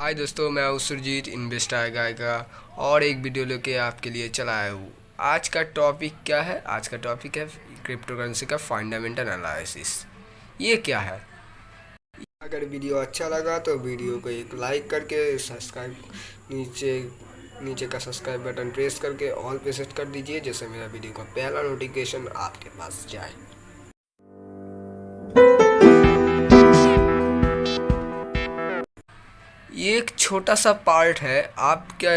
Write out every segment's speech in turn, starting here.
हाय दोस्तों, मैं हूँ सुरजीत इन्वेस्ट गाय का और एक वीडियो लेके आपके लिए चला आया हूँ। आज का टॉपिक क्या है? आज का टॉपिक है क्रिप्टो करेंसी का फंडामेंटल एनालिसिस। ये क्या है? अगर वीडियो अच्छा लगा तो वीडियो को एक लाइक करके सब्सक्राइब नीचे नीचे का सब्सक्राइब बटन प्रेस करके ऑल पे सेट कर दीजिए, जिससे मेरा वीडियो का पहला नोटिफिकेशन आपके पास जाए। ये एक छोटा सा पार्ट है। आप क्या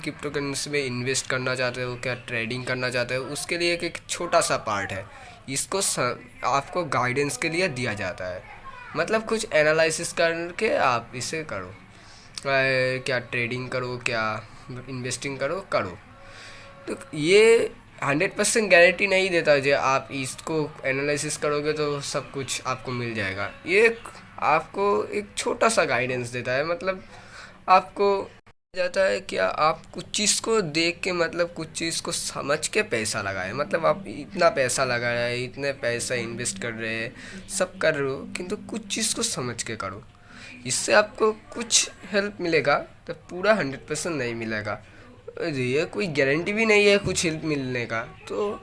क्रिप्टो करेंसी में इन्वेस्ट करना चाहते हो, क्या ट्रेडिंग करना चाहते हो, उसके लिए एक छोटा सा पार्ट है। इसको आपको गाइडेंस के लिए दिया जाता है। मतलब कुछ एनालिसिस करके आप इसे करो। क्या ट्रेडिंग करो, क्या इन्वेस्टिंग करो करो। तो ये 100% गारंटी नहीं देता जो आप इसको एनालिसिस करोगे तो सब कुछ आपको मिल जाएगा। ये आपको एक छोटा सा गाइडेंस देता है। मतलब आपको जाता है क्या आप कुछ चीज़ को देख के, मतलब कुछ चीज़ को समझ के पैसा लगाए। मतलब आप इतना पैसा लगा रहे हैं, इतने पैसा इन्वेस्ट कर रहे हैं, सब कर रहे हो, किंतु कुछ चीज़ को समझ के करो। इससे आपको कुछ हेल्प मिलेगा, तो पूरा 100% नहीं मिलेगा। ये कोई गारंटी भी नहीं है कुछ हेल्प मिलने का। तो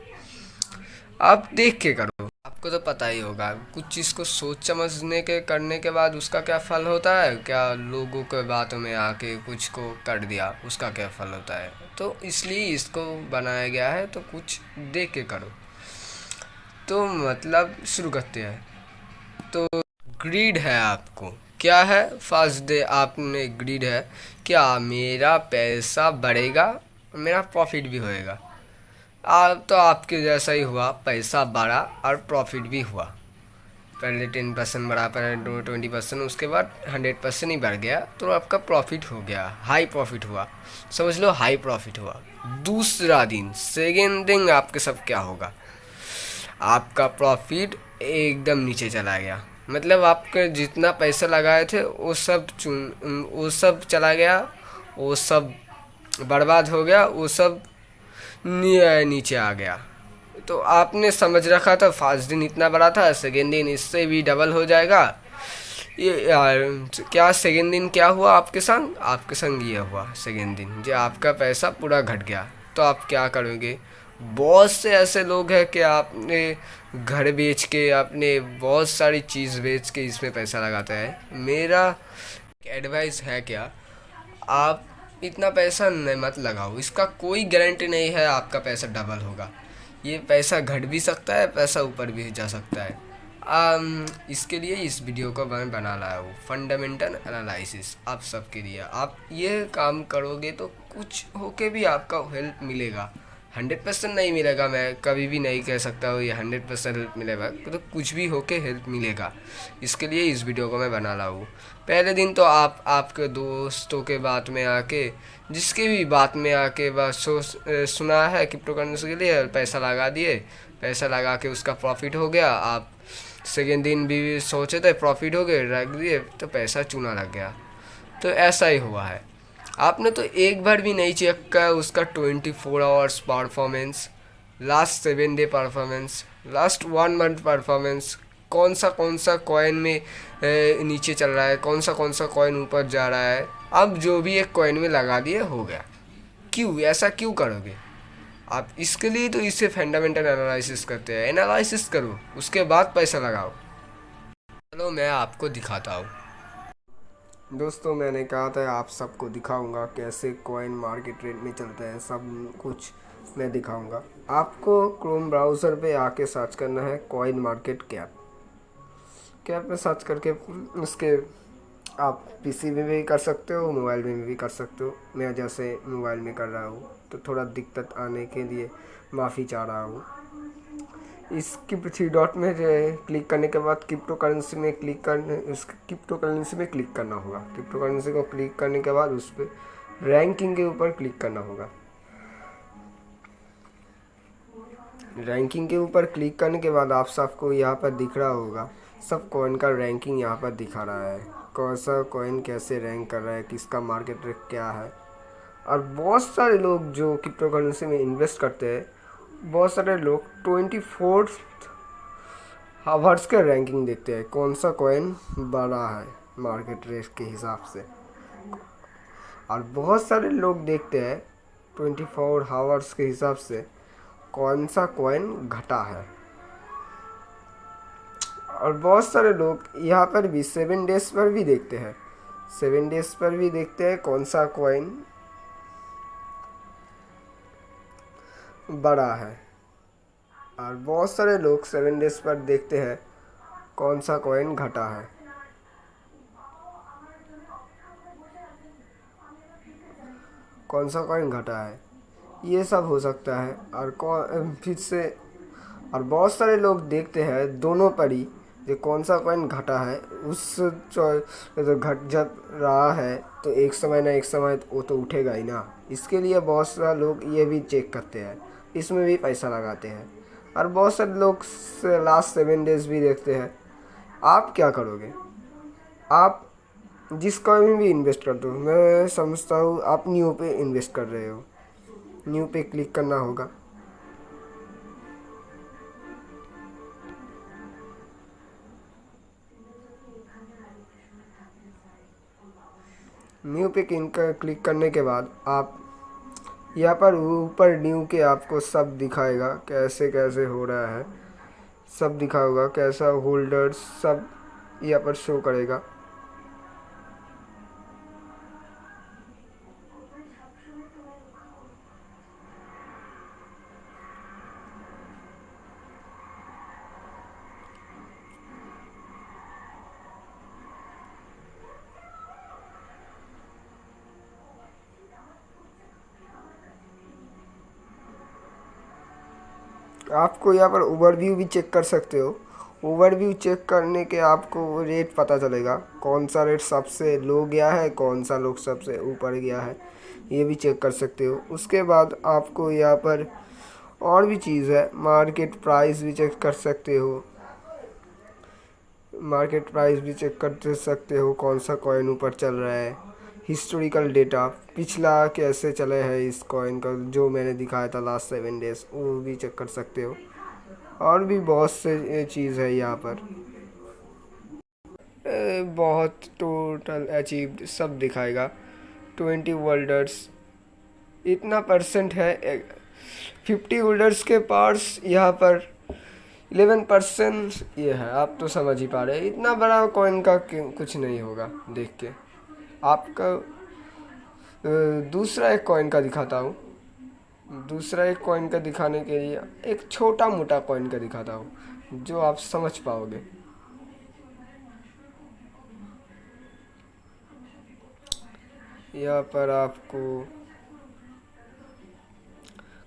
आप देख के करो। आपको तो पता ही होगा, कुछ चीज़ को सोच समझने के करने के बाद उसका क्या फल होता है। क्या लोगों के बातों में आके कुछ को कर दिया, उसका क्या फल होता है। तो इसलिए इसको बनाया गया है, तो कुछ देख के करो। तो मतलब शुरू करते हैं। तो ग्रीड है आपको। क्या है? फर्स्ट डे आपने ग्रीड है, क्या मेरा पैसा बढ़ेगा, मेरा प्रॉफिट भी होएगा। आप तो आपके जैसा ही हुआ, पैसा बढ़ा और प्रॉफिट भी हुआ। पहले 10% बढ़ा, पहले 20%, उसके बाद 100% ही बढ़ गया, तो आपका प्रॉफिट हो गया, हाई प्रॉफिट हुआ। समझ लो हाई प्रॉफिट हुआ। दूसरा दिन, सेकेंड दिन आपके सब क्या होगा? आपका प्रॉफिट एकदम नीचे चला गया। मतलब आपके जितना पैसा लगाए थे वो सब चला गया, वो सब बर्बाद हो गया, वो सब नीचे आ गया। तो आपने समझ रखा था फर्स्ट दिन इतना बड़ा था, सेकेंड दिन इससे भी डबल हो जाएगा। ये यार, क्या सेकेंड दिन क्या हुआ आपके संग? आपके संग ये हुआ सेकेंड दिन, जो आपका पैसा पूरा घट गया। तो आप क्या करोगे? बहुत से ऐसे लोग हैं कि आपने घर बेच के, आपने बहुत सारी चीज़ बेच के इसमें पैसा लगाता है। मेरा एडवाइस है क्या, आप इतना पैसा नहीं मत लगाओ। इसका कोई गारंटी नहीं है आपका पैसा डबल होगा। ये पैसा घट भी सकता है, पैसा ऊपर भी जा सकता है। इसके लिए इस वीडियो को मैं बना लाया हूँ, फंडामेंटल एनालिसिस आप सबके लिए। आप ये काम करोगे तो कुछ होके भी आपका हेल्प मिलेगा। 100% नहीं मिलेगा, मैं कभी भी नहीं कह सकता हूँ ये 100% हेल्प मिलेगा, तो कुछ भी होके हेल्प मिलेगा। इसके लिए इस वीडियो को मैं बना ला हूँ। पहले दिन तो आप आपके दोस्तों के बात में आके, जिसके भी बात में आके बस सुना है क्रिप्टो करेंसी के लिए, पैसा लगा दिए। पैसा लगा के उसका प्रॉफिट हो गया। आप सेकेंड दिन भी सोचे थे प्रॉफिट हो गए, रख दिए, तो पैसा चूना लग गया। तो ऐसा ही हुआ है। आपने तो एक बार भी नहीं चेक किया उसका 24 hours performance, last 7 day performance, last 1 month performance. कौन सा कॉइन में नीचे चल रहा है, कौन सा कॉइन ऊपर जा रहा है। अब जो भी एक कॉइन में लगा दिए हो गया। क्यों ऐसा क्यों करोगे आप? इसके लिए तो इसे फंडामेंटल एनालिसिस करते हैं। एनालिसिस करो, उसके बाद पैसा लगाओ। चलो मैं आपको दिखाता हूँ। दोस्तों, मैंने कहा था आप सबको दिखाऊंगा कैसे कॉइन मार्केट रेट में चलता है, सब कुछ मैं दिखाऊंगा आपको। क्रोम ब्राउज़र पे आके सर्च करना है कॉइन मार्केट कैप। कैप में सर्च करके उसके आप पीसी में भी कर सकते हो, मोबाइल में भी कर सकते हो। मैं जैसे मोबाइल में कर रहा हूँ, तो थोड़ा दिक्कत आने के लिए माफ़ी चाह रहा हूँ। इसकी थ्री डॉट में क्लिक करने के बाद क्रिप्टो करेंसी में क्लिक करने, उस क्रिप्टो करेंसी में क्लिक करना होगा। क्रिप्टो करेंसी को क्लिक करने के बाद उस पर रैंकिंग के ऊपर क्लिक करना होगा। रैंकिंग के ऊपर क्लिक करने के बाद आप सबको यहाँ पर दिख रहा होगा, सब कॉइन का रैंकिंग यहाँ पर दिखा रहा है। कौन सा कॉइन कैसे रैंक कर रहा है, किसका मार्केट रेट क्या है। और बहुत सारे लोग जो क्रिप्टो करेंसी में इन्वेस्ट करते हैं, बहुत सारे लोग 24 आवर्स के रैंकिंग देखते हैं, कौन सा कॉइन बढ़ा है मार्केट रेट के हिसाब से। और बहुत सारे लोग देखते हैं 24 आवर्स के हिसाब से कौन सा कॉइन घटा है। और बहुत सारे लोग यहाँ पर भी 7 डेज पर भी देखते हैं, 7 डेज पर भी देखते हैं कौन सा कॉइन बड़ा है। और बहुत सारे लोग 7 डेज पर देखते हैं कौन सा कॉइन घटा है। कौन सा कॉइन घटा है, ये सब हो सकता है। और फिर से और बहुत सारे लोग देखते हैं दोनों पर ही, जो कौन सा कॉइन घटा है उस तो घट जब रहा है तो एक समय ना एक समय वो तो उठेगा ही ना। इसके लिए बहुत सारे लोग ये भी चेक करते हैं, इसमें भी पैसा लगाते हैं। और बहुत सारे लोग लास्ट 7 डेज भी देखते हैं। आप क्या करोगे? आप जिस कॉइन में भी इन्वेस्ट कर दो, मैं समझता हूँ आप न्यू पे इन्वेस्ट कर रहे हो, न्यू पे क्लिक करना होगा। न्यू पे क्लिक करने के बाद आप यहाँ पर ऊपर न्यू के आपको सब दिखाएगा, कैसे कैसे हो रहा है सब दिखाएगा, कैसा होल्डर्स सब यहाँ पर शो करेगा। आपको यहाँ पर ओवरव्यू भी चेक कर सकते हो। ओवरव्यू चेक करने के आपको रेट पता चलेगा, कौन सा रेट सबसे लो गया है, कौन सा लोग सबसे ऊपर गया है, ये भी चेक कर सकते हो। उसके बाद आपको यहाँ पर और भी चीज़ है, मार्केट प्राइस भी चेक कर सकते हो। मार्केट प्राइस भी चेक कर सकते हो, कौन सा कॉइन ऊपर चल रहा है। हिस्टोरिकल डेटा, पिछला कैसे चले है इस कॉइन का, जो मैंने दिखाया था लास्ट 7 डेज, वो भी चेक कर सकते हो। और भी बहुत से चीज़ है यहाँ पर, बहुत टोटल अचीव्ड सब दिखाएगा। 20 होल्डर्स इतना परसेंट है, 50 होल्डर्स के पास यहाँ पर 11% ये है। आप तो समझ ही पा रहे हैं, इतना बड़ा कॉइन का कुछ नहीं होगा देख के। आपका दूसरा एक कॉइन का दिखाता हूँ। दूसरा एक कॉइन का दिखाने के लिए एक छोटा मोटा कॉइन का दिखाता हूँ जो आप समझ पाओगे। यहाँ पर आपको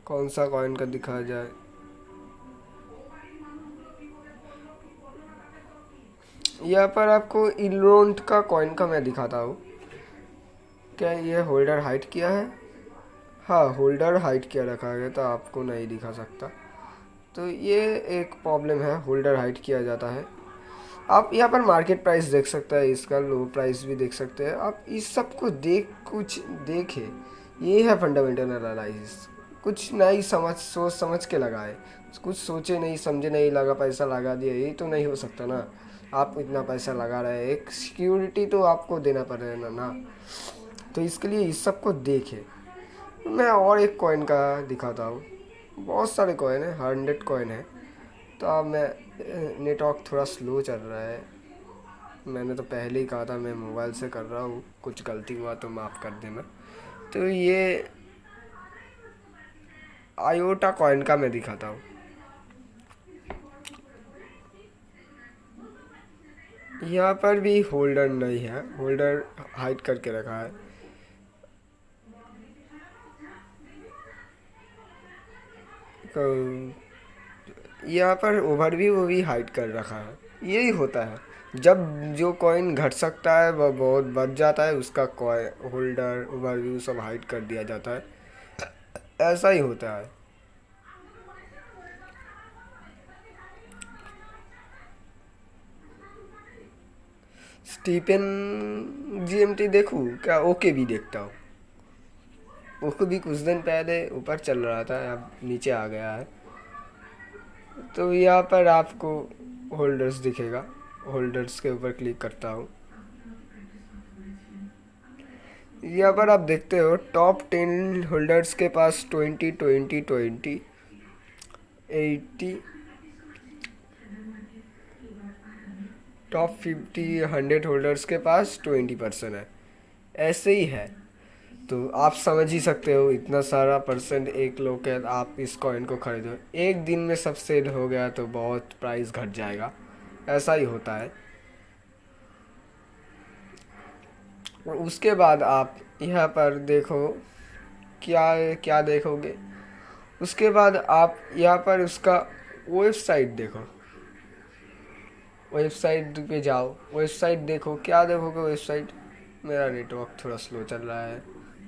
कौन सा कॉइन का दिखाया जाए, यहाँ पर आपको इलोंट का कॉइन का मैं दिखाता हूँ। क्या ये होल्डर हाइड किया है? हाँ, होल्डर हाइड किया रखा है तो आपको नहीं दिखा सकता। तो ये एक प्रॉब्लम है, होल्डर हाइड किया जाता है। आप यहाँ पर मार्केट प्राइस देख सकते हैं, इसका लो प्राइस भी देख सकते हैं। आप इस सब को कुछ देखे, ये है फंडामेंटल एनालिसिस। कुछ नहीं सोच समझ के लगाए, कुछ सोचे नहीं समझे नहीं, लगा पैसा लगा दिया, ये तो नहीं हो सकता ना। आप इतना पैसा लगा रहे हैं, एक सिक्योरिटी तो आपको देना पड़ेगा ना। तो इसके लिए इस सब को देखे। मैं और एक कॉइन का दिखाता हूँ। बहुत सारे कॉइन है, 100 कॉइन है। तो अब मैं नेटवर्क थोड़ा स्लो चल रहा है, मैंने तो पहले ही कहा था मैं मोबाइल से कर रहा हूँ, कुछ गलती हुआ तो माफ़ कर देना। तो ये आयोटा कॉइन का मैं दिखाता हूँ। यहाँ पर भी होल्डर नहीं है, होल्डर हाइड करके रखा है। यहाँ पर ओवरव्यू वो भी हाइड कर रखा है। यही होता है, जब जो कॉइन घट सकता है वह बहुत बढ़ जाता है, उसका कॉइन होल्डर ओवरव्यू सब हाइड कर दिया जाता है। ऐसा ही होता है। स्टीफन जीएमटी देखूँ क्या? ओके भी देखता हूँ। वो भी कुछ दिन पहले ऊपर चल रहा था, अब नीचे आ गया है। तो यहाँ पर आपको होल्डर्स दिखेगा, होल्डर्स के ऊपर क्लिक करता हूँ। यहाँ पर आप देखते हो टॉप 10 होल्डर्स के पास 20 20 20 80, टॉप 50 100 होल्डर्स के पास 20% है। ऐसे ही है। तो आप समझ ही सकते हो इतना सारा परसेंट एक लोग के, आप इस कॉइन को खरीदो एक दिन में सब सेल हो गया तो बहुत प्राइस घट जाएगा। ऐसा ही होता है। और उसके बाद आप यहाँ पर देखो क्या क्या देखोगे। उसके बाद आप यहाँ पर उसका वेबसाइट देखो, वेबसाइट पे जाओ, वेबसाइट देखो, क्या देखोगे वेबसाइट। मेरा नेटवर्क थोड़ा स्लो चल रहा है,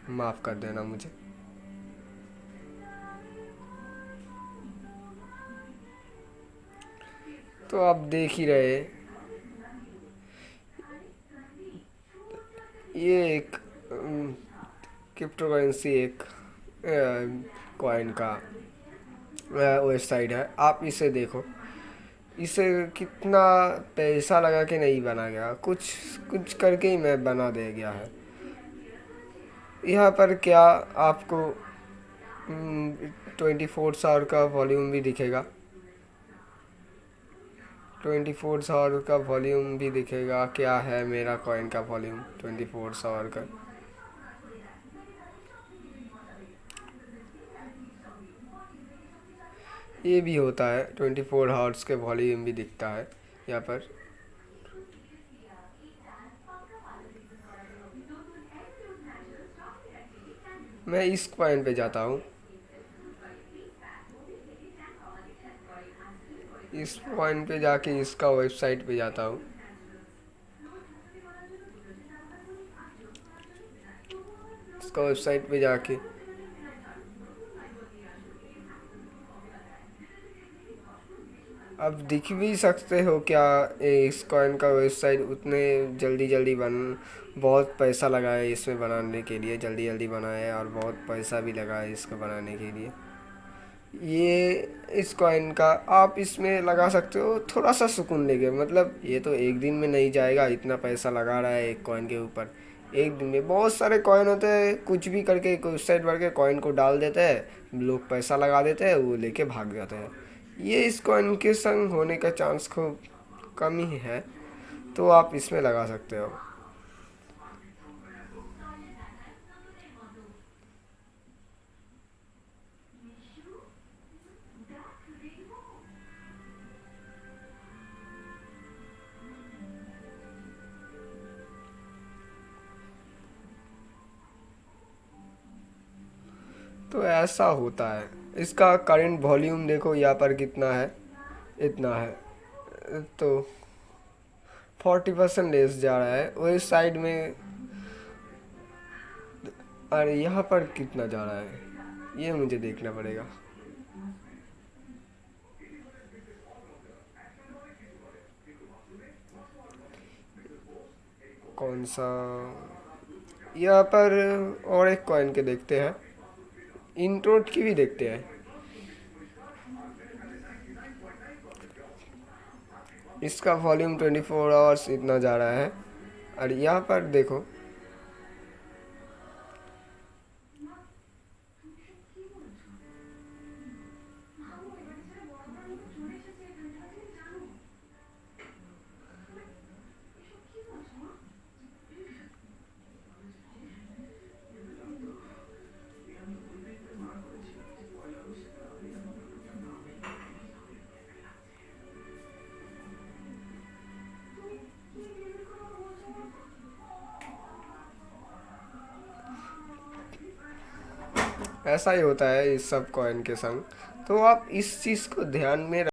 माफ़ कर देना मुझे। तो आप देख ही रहे, ये एक क्रिप्टो करेंसी एक कॉइन का वेबसाइट है। आप इसे देखो, इसे कितना पैसा लगा के नहीं बना गया, कुछ कुछ करके ही मैं बना दे गया है। यहाँ पर क्या आपको 24 आवर का वॉल्यूम भी दिखेगा, 24 आवर का वॉल्यूम भी दिखेगा। क्या है मेरा कॉइन का वॉल्यूम 24 आवर का। ये भी होता है, 24 आवर्स के वॉल्यूम भी दिखता है यहाँ पर। मैं इस कॉइन पे जाता हूँ, इस कॉइन पे जाके इसका वेबसाइट पे जाता हूँ। इसका वेबसाइट पे जाके अब दिख भी सकते हो क्या, इस कॉइन का वेबसाइट उतने जल्दी जल्दी बहुत पैसा लगा है इसमें बनाने के लिए, जल्दी जल्दी बनाया है और बहुत पैसा भी लगा है इसको बनाने के लिए। ये इस कॉइन का आप इसमें लगा सकते हो, थोड़ा सा सुकून लेके, मतलब ये तो एक दिन में नहीं जाएगा, इतना पैसा लगा रहा है एक कॉइन के ऊपर। एक दिन में बहुत सारे कॉइन होते हैं, कुछ भी करके एक वेबसाइट भर के कॉइन को डाल देते हैं, लोग पैसा लगा देते हैं, वो लेके भाग जाते हैं। ये इस कॉइन के संग होने का चांस खूब कम ही है, तो आप इसमें लगा सकते हो। तो ऐसा होता है। इसका करंट वॉल्यूम देखो यहाँ पर कितना है, इतना है। तो 40% लेस जा रहा है उस साइड में, और यहाँ पर कितना जा रहा है ये मुझे देखना पड़ेगा। कौन सा, यहाँ पर और एक कॉइन के देखते हैं, इंट्रोट की भी देखते हैं। इसका वॉल्यूम 24 आवर्स इतना जा रहा है। और यहाँ पर देखो, ऐसा ही होता है इस सब कॉइन के संग। तो आप इस चीज़ को ध्यान में